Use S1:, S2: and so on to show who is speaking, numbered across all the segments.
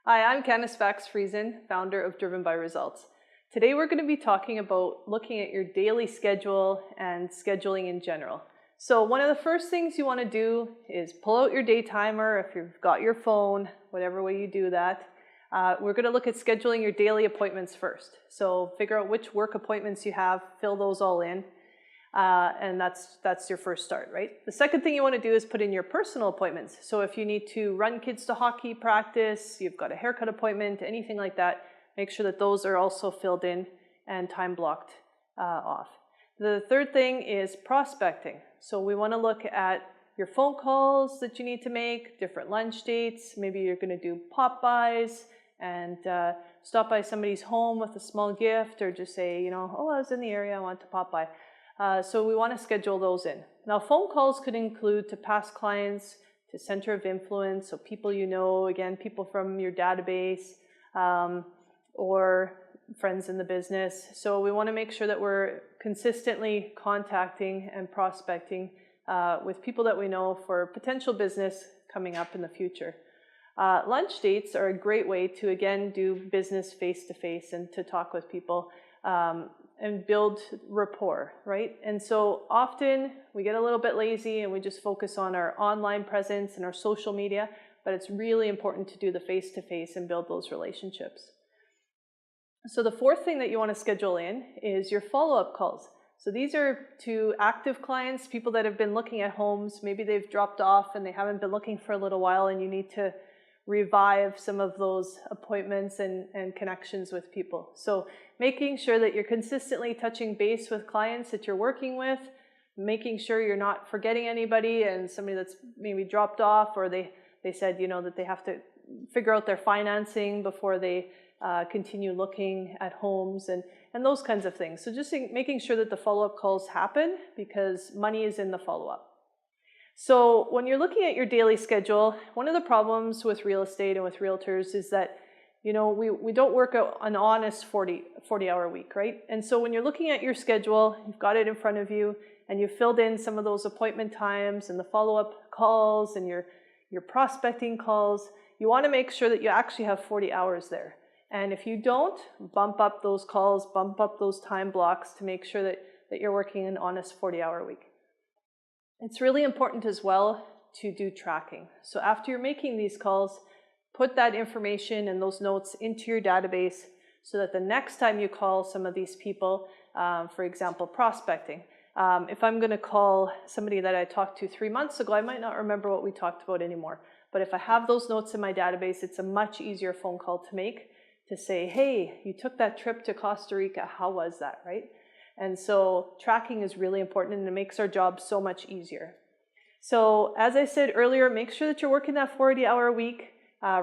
S1: Hi, I'm Bakx-Friesen, founder of Driven by Results. Today we're going to be talking about looking at your daily schedule and scheduling in general. So one of the first things you want to do is pull out your day timer if you've got your phone, whatever way you do that. We're going to look at scheduling your daily appointments first. So figure out which work appointments you have, fill those all in. And that's your first start, right? The second thing you want to do is put in your personal appointments. So if you need to run kids to hockey practice, you've got a haircut appointment, anything like that, make sure that those are also filled in and time blocked off. The third thing is prospecting. So we want to look at your phone calls that you need to make, different lunch dates. Maybe you're going to do pop-bys and stop by somebody's home with a small gift, or just say, oh, I was in the area, I want to pop by. So we want to schedule those in. Now, phone calls could include to past clients, to center of influence, so people you know, again, people from your database, or friends in the business. So we want to make sure that we're consistently contacting and prospecting with people that we know for potential business coming up in the future. Lunch dates are a great way to, again, do business face-to-face and to talk with people. And build rapport, right? And so often we get a little bit lazy and we just focus on our online presence and our social media, but it's really important to do the face-to-face and build those relationships. So the fourth thing that you want to schedule in is your follow-up calls. So these are to active clients, people that have been looking at homes. Maybe they've dropped off and they haven't been looking for a little while, and you need to revive some of those appointments and connections with people. So making sure that you're consistently touching base with clients that you're working with, making sure you're not forgetting anybody and somebody that's maybe dropped off, or they said, that they have to figure out their financing before they continue looking at homes and those kinds of things. So just making sure that the follow-up calls happen, because money is in the follow-up. So when you're looking at your daily schedule, one of the problems with real estate and with realtors is that, we don't work an honest 40-hour week, right? And so when you're looking at your schedule, you've got it in front of you, and you've filled in some of those appointment times and the follow-up calls and your prospecting calls, you want to make sure that you actually have 40 hours there. And if you don't, bump up those calls, bump up those time blocks to make sure that you're working an honest 40-hour week. It's really important as well to do tracking. So after you're making these calls, put that information and those notes into your database so that the next time you call some of these people, for example, prospecting. If I'm going to call somebody that I talked to 3 months ago, I might not remember what we talked about anymore. But if I have those notes in my database, it's a much easier phone call to make, to say, hey, you took that trip to Costa Rica, how was that, right? And so tracking is really important, and it makes our job so much easier. So as I said earlier, make sure that you're working that 40-hour week.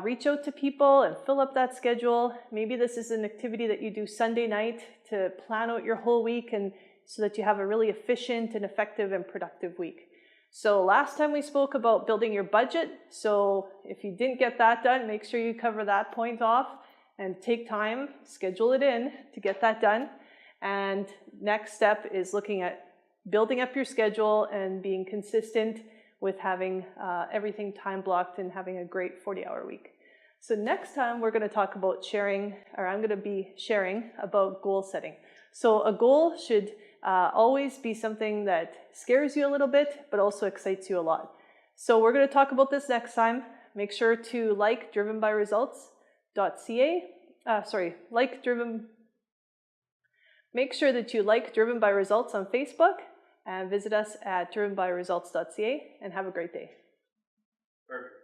S1: Reach out to people and fill up that schedule. Maybe this is an activity that you do Sunday night to plan out your whole week, and so that you have a really efficient and effective and productive week. So last time we spoke about building your budget. So if you didn't get that done, make sure you cover that point off and take time, schedule it in to get that done. And next step is looking at building up your schedule and being consistent with having everything time blocked and having a great 40-hour week. So next time we're going to talk about I'm going to be sharing about goal setting. So a goal should always be something that scares you a little bit, but also excites you a lot. So we're going to talk about this next time. Make sure to like drivenbyresults.ca. Make sure that you like Driven by Results on Facebook, and visit us at drivenbyresults.ca, and have a great day.
S2: Perfect.